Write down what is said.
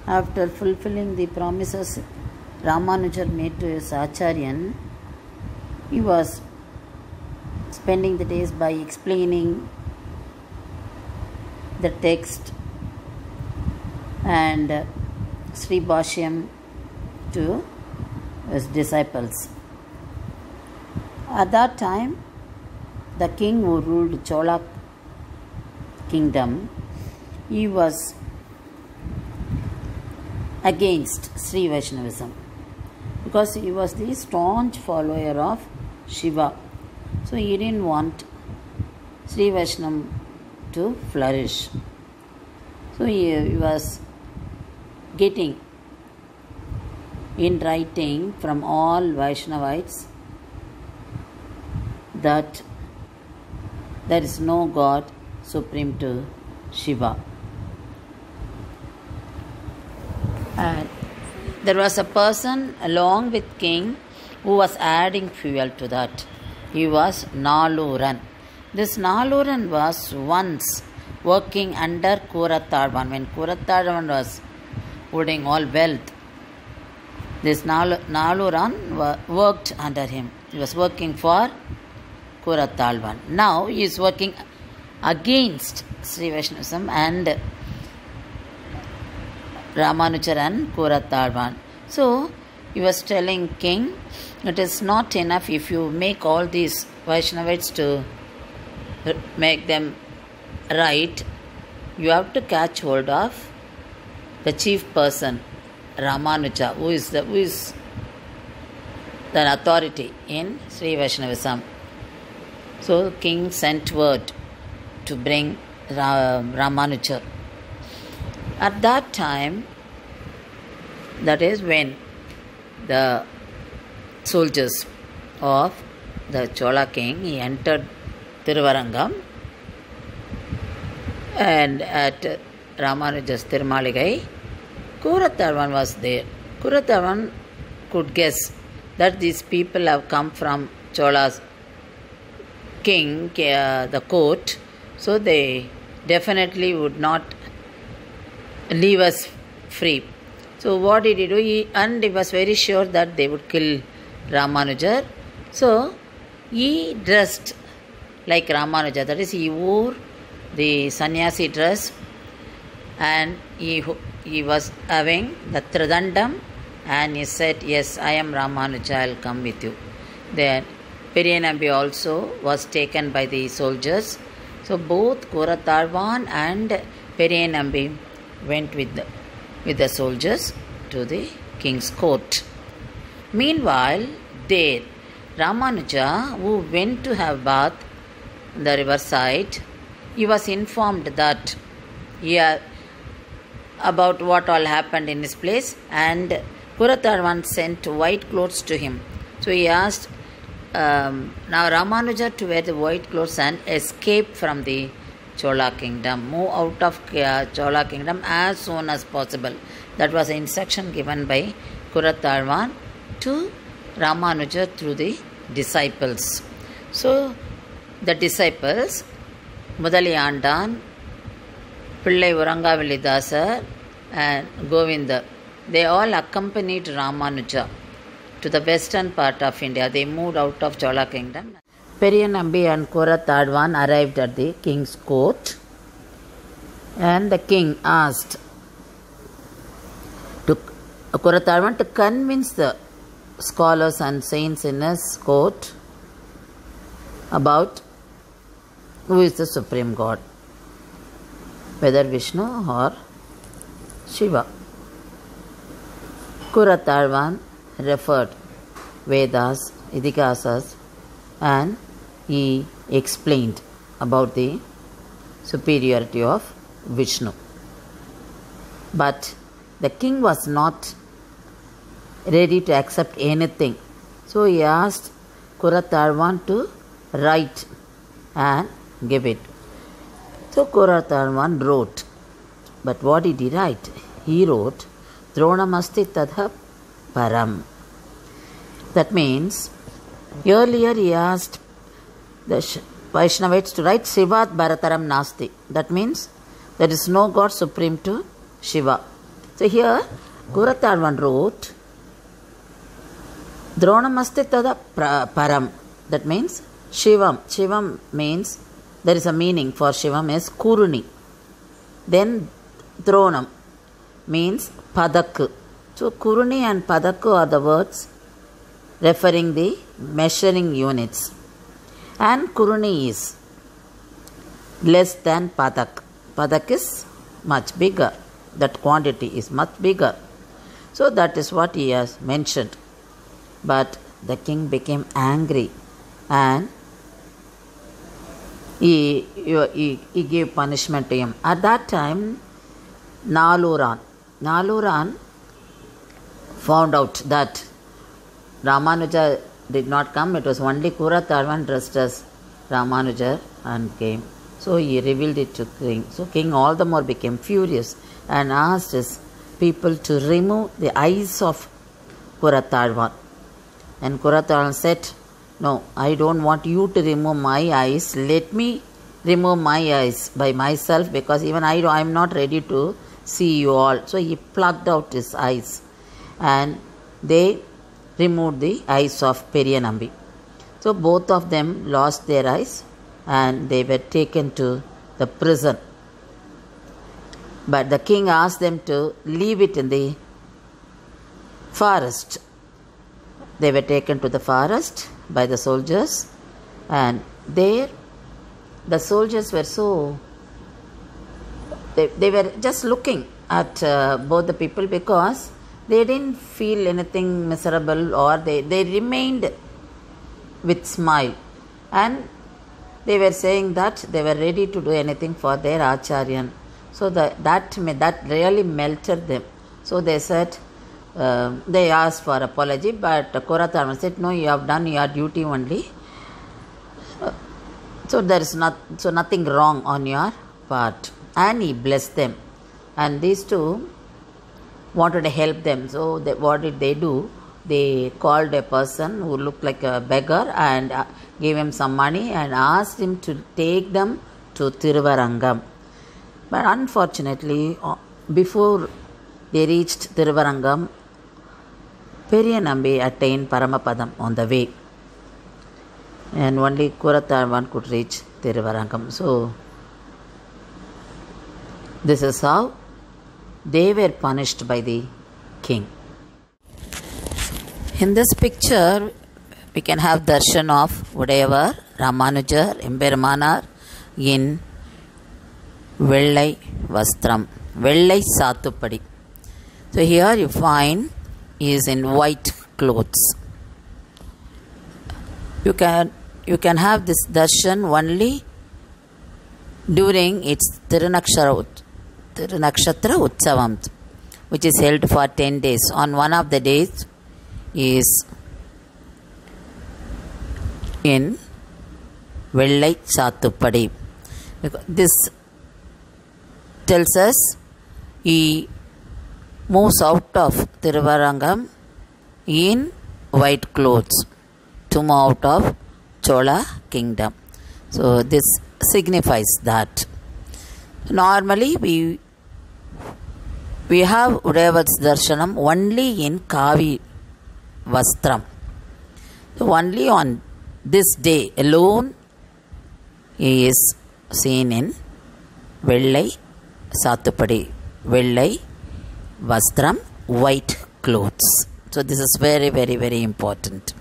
After fulfilling the promises Ramanujar made to his Acharyan, he was spending the days by explaining the text and Sri Bhashyam to his disciples. At that time, the king who ruled Chola kingdom, he was against Sri Vaishnavism because he was the staunch follower of Shiva. So he didn't want Sri Vaishnavism to flourish. So he was getting in writing from all Vaishnavites that there is no God supreme to Shiva. And there was a person along with king who was adding fuel to that. He was Naluran. This Naluran was once working under Kurathalvan. When Kurathalvan was holding all wealth, this Naluran worked under him. He was working for Kurathalvan. Now he is working against Sri Vaishnavism and Ramanujar and Kurathalvan. So he was telling king, it is not enough if you make all these Vaishnavites to make them right. You have to catch hold of the chief person, Ramanuja, who is the authority in Sri Vaishnavism. So king sent word to bring Ramanuja. At that time, that is when the soldiers of the Chola king, he entered Tiruvarangam, and at Ramanuja's Tirumaligai, Kurathalvan was there. Kurathalvan could guess that these people have come from Chola's king, the court, so they definitely would not leave us free. So what did he do? He was very sure that they would kill Ramanuja. So he dressed like Ramanuja, that is, he wore the sannyasi dress, and he was having the Tridandam, and he said, yes, I am Ramanuja, I will come with you. Then Periyanambi also was taken by the soldiers. So both Kurathalvan and Periyanambi went with the soldiers to the king's court. Meanwhile, there, Ramanuja, who went to have bath in the riverside, he was informed that about what all happened in his place, and Kurathalvan sent white clothes to him. So he asked now Ramanuja to wear the white clothes and escape from the Chola kingdom, move out of Chola kingdom as soon as possible. That was an instruction given by Kurathalvan to Ramanuja through the disciples. So the disciples, Mudaliyandan, Pillai Urangavilidasar and Govinda, they all accompanied Ramanuja to the western part of India. They moved out of Chola kingdom. Periyanambi and Kurathalvan arrived at the king's court, and the king asked Kurathalvan to convince the scholars and saints in his court about who is the supreme God, whether Vishnu or Shiva. Kurathalvan referred Vedas, Idikasas, and he explained about the superiority of Vishnu. But the king was not ready to accept anything. So he asked Kurathalvan to write and give it. So Kurathalvan wrote. But what did he write? He wrote, Dronamasti Tadha Param. That means, earlier he asked the Vaishnavites to write Shivat Bharataram Nasti. That means, there is no God supreme to Shiva. So here Kurathalvan wrote Dronamaste tada param. That means Shivam. Shivam means, there is a meaning for Shivam is Kuruni. Then Dronam means Padakku. So Kuruni and Padakku are the words referring the measuring units. And Kuruni is less than Padak. Padak is much bigger. That quantity is much bigger. So that is what he has mentioned. But the king became angry and he gave punishment to him. At that time, Naluran found out that Ramanuja did not come. It was only Kurathalvan dressed as Ramanuja and came. So he revealed it to king. So king all the more became furious and asked his people to remove the eyes of Kurathalvan. And Kurathalvan said, no, I don't want you to remove my eyes. Let me remove my eyes by myself, because even I am not ready to see you all. So he plucked out his eyes and they removed the eyes of Periyanambi. So both of them lost their eyes and they were taken to the prison. But the king asked them to leave it in the forest. They were taken to the forest by the soldiers, and there the soldiers were they were just looking at both the people, because they didn't feel anything miserable, or they remained with smile, and they were saying that they were ready to do anything for their Acharyan. So that really melted them. So they said, they asked for apology, but Kurathalvan said, no, you have done your duty only. So there is nothing wrong on your part. And he blessed them. And these two wanted to help them. So what did they do? They called a person who looked like a beggar and gave him some money and asked him to take them to Thiruvarangam. But unfortunately, before they reached Thiruvarangam, Periyanambi attained Paramapadam on the way, and only Kurathalvan could reach Thiruvarangam. So this is how they were punished by the king. In this picture, we can have darshan of Udayavar, Ramanujar, Embiramanar in Vellai Vastram, Vellai Sathupadi. So here you find he is in white clothes. You can have this darshan only during its Tirunakshatra Utsavam, which is held for 10 days. On one of the days is in Vellai Sathupadi. This tells us he moves out of Thiruvarangam in white clothes to move out of Chola kingdom. So this signifies that. Normally we have Udayavar's darshanam only in Kavi Vastram. So only on this day alone he is seen in Vellai Sathupadi, Vellai Vastram, white clothes. So this is very, very, very important.